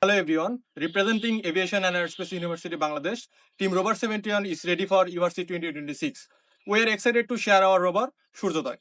Hello everyone, representing Aviation and Aerospace University Bangladesh, Team Rover71 is ready for URC 2026. We are excited to share our rover, Shurjodoy.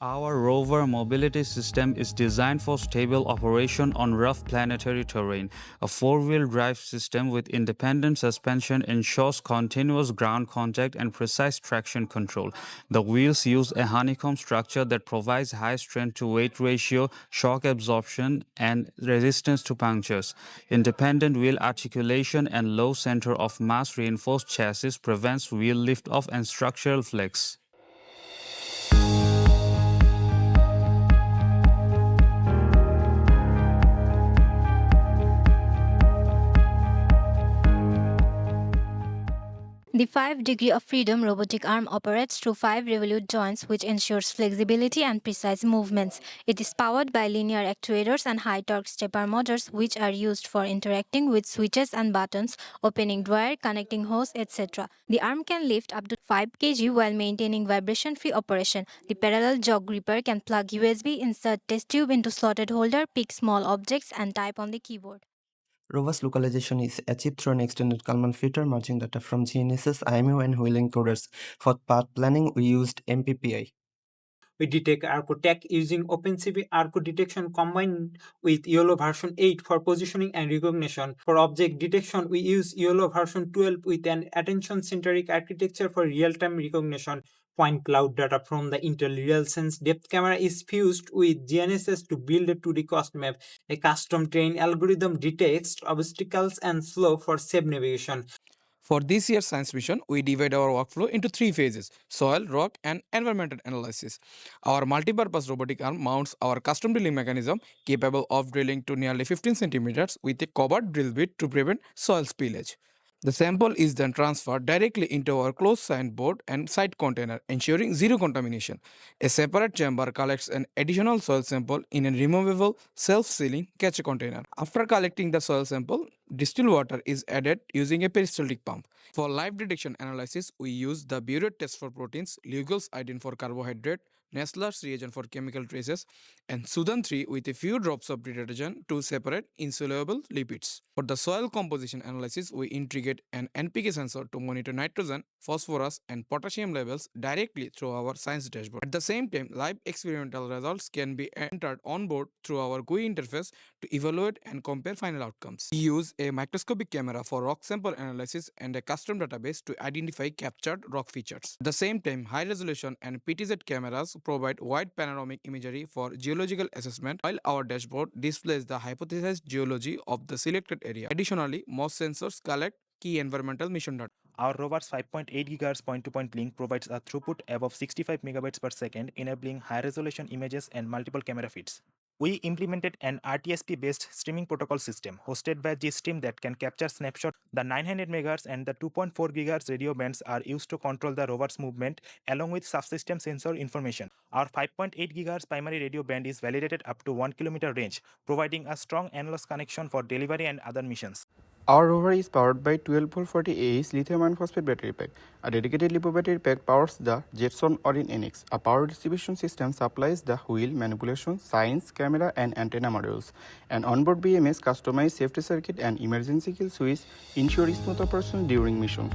Our Rover Mobility system is designed for stable operation on rough planetary terrain. A four-wheel drive system with independent suspension ensures continuous ground contact and precise traction control. The wheels use a honeycomb structure that provides high strength-to-weight ratio, shock absorption, and resistance to punctures. Independent wheel articulation and low center of mass reinforced chassis prevents wheel lift-off and structural flex. The 5-degree of freedom robotic arm operates through 5 revolute joints, which ensures flexibility and precise movements. It is powered by linear actuators and high-torque stepper motors, which are used for interacting with switches and buttons, opening drawer, connecting hose, etc. The arm can lift up to 5 kg while maintaining vibration-free operation. The parallel jaw gripper can plug USB, insert test tube into slotted holder, pick small objects, and type on the keyboard. Rover's localization is achieved through an extended Kalman filter merging data from GNSS, IMU, and wheel encoders. For path planning, we used MPPI. We detect ARCO tag using OpenCV ARCO detection combined with YOLO version 8 for positioning and recognition. For object detection, we use YOLO version 12 with an attention-centric architecture for real-time recognition. Point cloud data from the Intel RealSense depth camera is fused with GNSS to build a 2D cost map. A custom trained algorithm detects obstacles and slope for safe navigation. For this year's science mission, we divide our workflow into 3 phases: soil, rock, and environmental analysis. Our multi-purpose robotic arm mounts our custom drilling mechanism capable of drilling to nearly 15 centimeters with a covered drill bit to prevent soil spillage. The sample is then transferred directly into our closed sand board and side container, ensuring zero contamination. A separate chamber collects an additional soil sample in a removable, self-sealing catch container. After collecting the soil sample, distilled water is added using a peristaltic pump. For live detection analysis, we use the Burette test for proteins, Lugel's iodine for carbohydrate, Nestler's reagent for chemical traces, and Sudan 3 with a few drops of detergent to separate insoluble lipids. For the soil composition analysis, we integrate an NPK sensor to monitor nitrogen, phosphorus, and potassium levels directly through our science dashboard. At the same time, live experimental results can be entered on board through our GUI interface to evaluate and compare final outcomes. We use a microscopic camera for rock sample analysis and a custom database to identify captured rock features. At the same time, high-resolution and PTZ cameras provide wide panoramic imagery for geological assessment, while our dashboard displays the hypothesized geology of the selected area. Additionally, most sensors collect key environmental mission data. Our Rover's 5.8 GHz point-to-point link provides a throughput above 65 megabytes per second, enabling high-resolution images and multiple camera feeds. We implemented an RTSP-based streaming protocol system hosted by GStream that can capture snapshots. The 900 MHz and the 2.4 GHz radio bands are used to control the rover's movement along with subsystem sensor information. Our 5.8 GHz primary radio band is validated up to 1 km range, providing a strong analog connection for delivery and other missions. Our rover is powered by 12V40Ah lithium-ion phosphate battery pack. A dedicated LiPo battery pack powers the Jetson Orin NX. A power distribution system supplies the wheel, manipulation, science, camera, and antenna modules. An onboard BMS customized safety circuit and emergency kill switch ensure smooth operation during mission.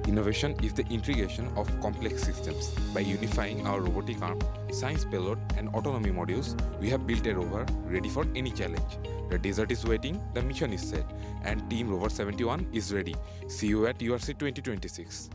Innovation is the integration of complex systems. By unifying our robotic arm, science payload, and autonomy modules, we have built a rover ready for any challenge. The desert is waiting, the mission is set, and Team Rover71 is ready. See you at URC 2026.